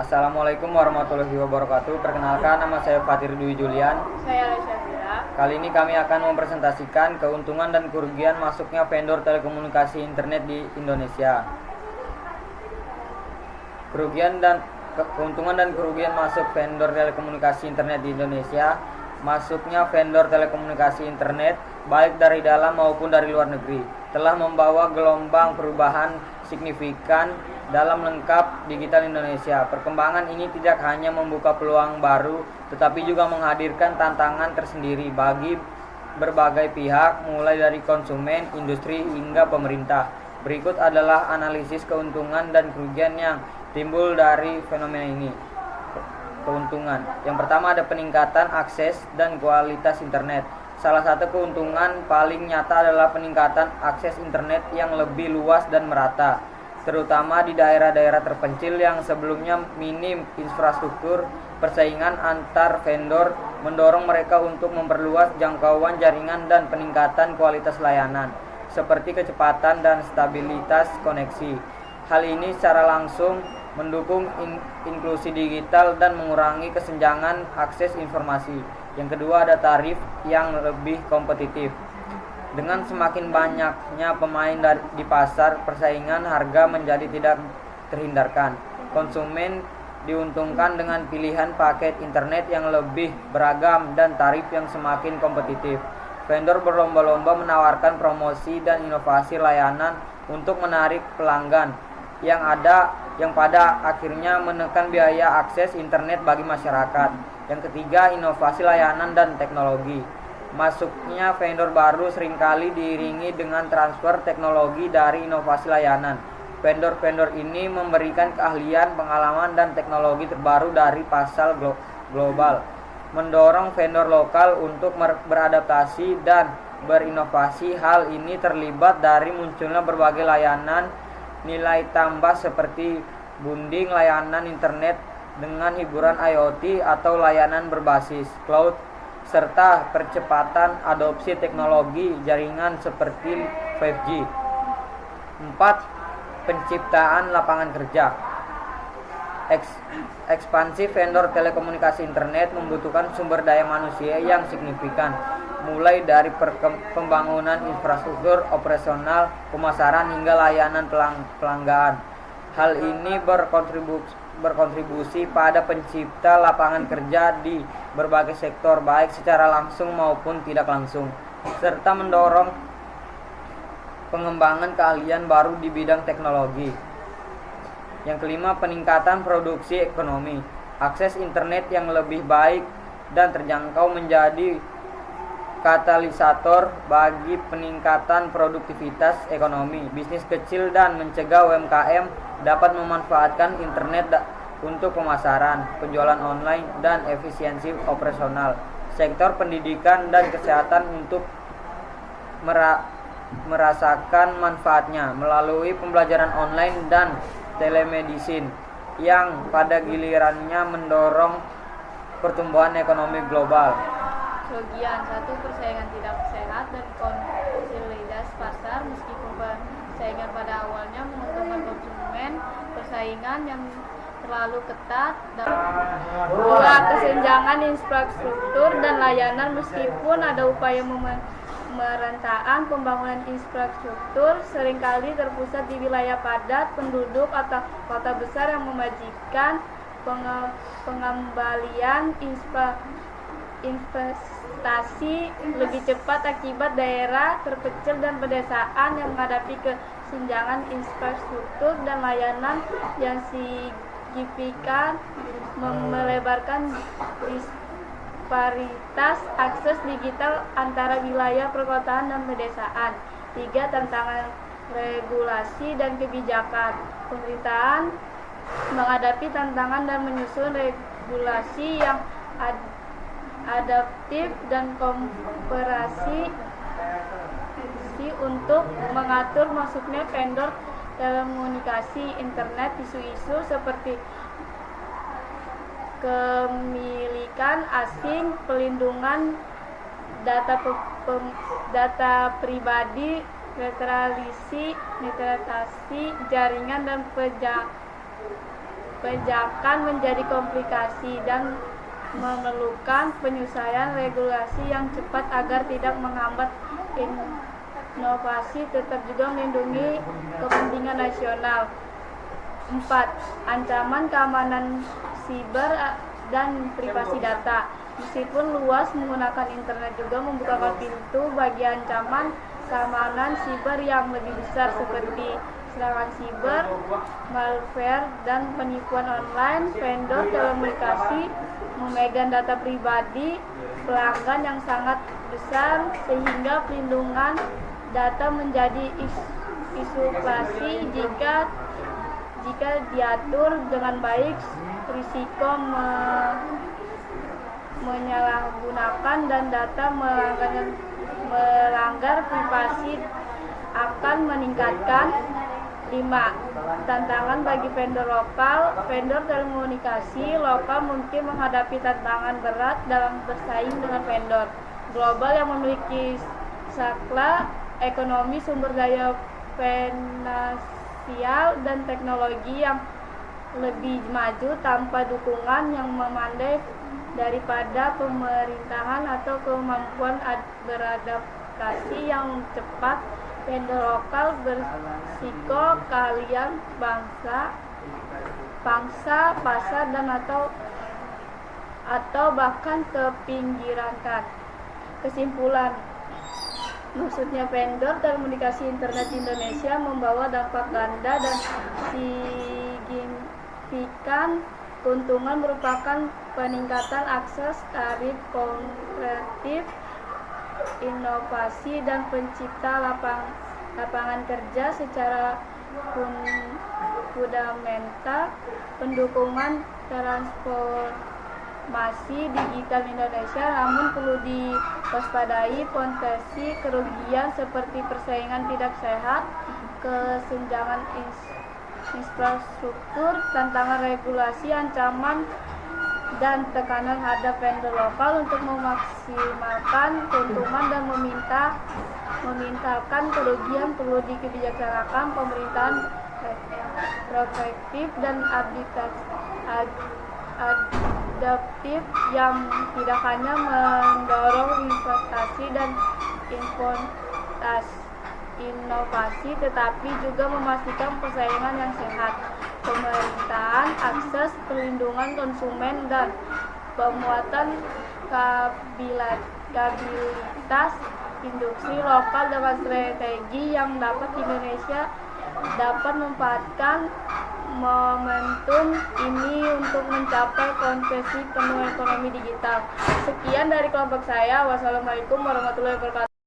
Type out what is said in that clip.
Assalamualaikum warahmatullahi wabarakatuh. Perkenalkan, nama saya Fatir Dwi Julian. Saya Syafira. Kali ini kami akan mempresentasikan keuntungan dan kerugian masuknya vendor telekomunikasi internet di Indonesia. Keuntungan dan kerugian masuk vendor telekomunikasi internet di Indonesia. Masuknya vendor telekomunikasi internet, baik dari dalam maupun dari luar negeri, telah membawa gelombang perubahan signifikan dalam lengkap digital Indonesia. Perkembangan ini tidak hanya membuka peluang baru, tetapi juga menghadirkan tantangan tersendiri bagi berbagai pihak, mulai dari konsumen, industri, hingga pemerintah. Berikut adalah analisis keuntungan dan kerugian yang timbul dari fenomena ini. Keuntungan. Yang pertama, ada peningkatan akses dan kualitas internet. Salah satu keuntungan paling nyata adalah peningkatan akses internet yang lebih luas dan merata, terutama di daerah-daerah terpencil yang sebelumnya minim infrastruktur. Persaingan antar vendor mendorong mereka untuk memperluas jangkauan jaringan dan peningkatan kualitas layanan, seperti kecepatan dan stabilitas koneksi. Hal ini secara langsung mendukung inklusi digital dan mengurangi kesenjangan akses informasi. Yang kedua, ada tarif yang lebih kompetitif. Dengan semakin banyaknya pemain di pasar, persaingan harga menjadi tidak terhindarkan. Konsumen diuntungkan dengan pilihan paket internet yang lebih beragam dan tarif yang semakin kompetitif. Vendor berlomba-lomba menawarkan promosi dan inovasi layanan untuk menarik pelanggan yang pada akhirnya menekan biaya akses internet bagi masyarakat. Yang ketiga, inovasi layanan dan teknologi. Masuknya vendor baru seringkali diiringi dengan transfer teknologi dari inovasi layanan. Vendor-vendor ini memberikan keahlian, pengalaman, dan teknologi terbaru dari pasar global, mendorong vendor lokal untuk beradaptasi dan berinovasi. Hal ini terlibat dari munculnya berbagai layanan nilai tambah seperti bundling layanan internet dengan hiburan IoT atau layanan berbasis cloud, serta percepatan adopsi teknologi jaringan seperti 5G. 4. Penciptaan lapangan kerja. Ekspansi vendor telekomunikasi internet membutuhkan sumber daya manusia yang signifikan, mulai dari pembangunan infrastruktur operasional, pemasaran, hingga layanan pelanggan. Hal ini berkontribusi pada pencipta lapangan kerja di berbagai sektor, baik secara langsung maupun tidak langsung, serta mendorong pengembangan keahlian baru di bidang teknologi. Yang kelima, peningkatan produksi ekonomi. Akses internet yang lebih baik dan terjangkau menjadi katalisator bagi peningkatan produktivitas ekonomi. Bisnis kecil dan mencegah UMKM dapat memanfaatkan internet untuk pemasaran, penjualan online, dan efisiensi operasional. Sektor pendidikan dan kesehatan untuk merasakan manfaatnya melalui pembelajaran online dan telemedicine, yang pada gilirannya mendorong pertumbuhan ekonomi global. Kerugian. 1. Persaingan tidak sehat dan konsolidasi pasar. Meskipun persaingan pada awalnya menguntungkan konsumen, persaingan yang terlalu ketat dan 2. Kesenjangan infrastruktur dan layanan. Meskipun ada upaya pemerataan pembangunan infrastruktur, seringkali terpusat di wilayah padat penduduk atau kota besar yang memajikan pengembalian investasi lebih cepat akibat daerah terpencil dan pedesaan yang menghadapi kesenjangan infrastruktur dan layanan yang signifikan, melebarkan disparitas akses digital antara wilayah perkotaan dan pedesaan. 3. Tantangan regulasi dan kebijakan. Pemerintahan menghadapi tantangan dan menyusun regulasi yang adaptif dan komparasi untuk mengatur masuknya vendor telekomunikasi internet. Isu-isu seperti kepemilikan asing, pelindungan data pribadi, netralisasi jaringan dan Penjakan menjadi komplikasi dan memerlukan penyelesaian regulasi yang cepat agar tidak menghambat inovasi, tetap juga melindungi kepentingan nasional. 4. Ancaman keamanan siber dan privasi data. Meskipun luas menggunakan internet juga membuka pintu bagi ancaman keamanan siber yang lebih besar seperti serangan siber, malware, dan penipuan online. Vendor telekomunikasi memegang data pribadi pelanggan yang sangat besar sehingga perlindungan data menjadi isu klasik jika diatur dengan baik. Risiko menyalahgunakan dan data melanggar privasi akan meningkatkan. 5. Tantangan bagi vendor lokal. Vendor telekomunikasi lokal mungkin menghadapi tantangan berat dalam bersaing dengan vendor global yang memiliki skala ekonomi, sumber daya finansial, dan teknologi yang lebih maju tanpa dukungan yang memadai daripada pemerintahan atau kemampuan beradaptasi yang cepat. Vendor lokal berisiko keahlian bangsa, pasar, dan atau bahkan kepinggirkan. Kesimpulan, maksudnya vendor telekomunikasi internet di Indonesia membawa dampak ganda dan signifikan. Keuntungan merupakan peningkatan akses, tarif kompetitif, inovasi, dan pencipta lapangan kerja secara fundamental. Pendukungan transformasi digital Indonesia, namun perlu diwaspadai potensi kerugian seperti persaingan tidak sehat, kesenjangan infrastruktur, tantangan regulasi, ancaman dan tekanan terhadap vendor lokal. Untuk memaksimalkan keuntungan dan memintakan kerugian perlu dikebijaksanakan pemerintahan proaktif dan adaptif yang tidak hanya mendorong investasi dan inovasi tetapi juga memastikan persaingan yang sehat. Pemerintahan, akses, perlindungan konsumen, dan penguatan stabilitas industri lokal dengan strategi yang dapat Indonesia dapat memanfaatkan momentum ini untuk mencapai konsepsi penuh ekonomi digital. Sekian dari kelompok saya. Wassalamualaikum warahmatullahi wabarakatuh.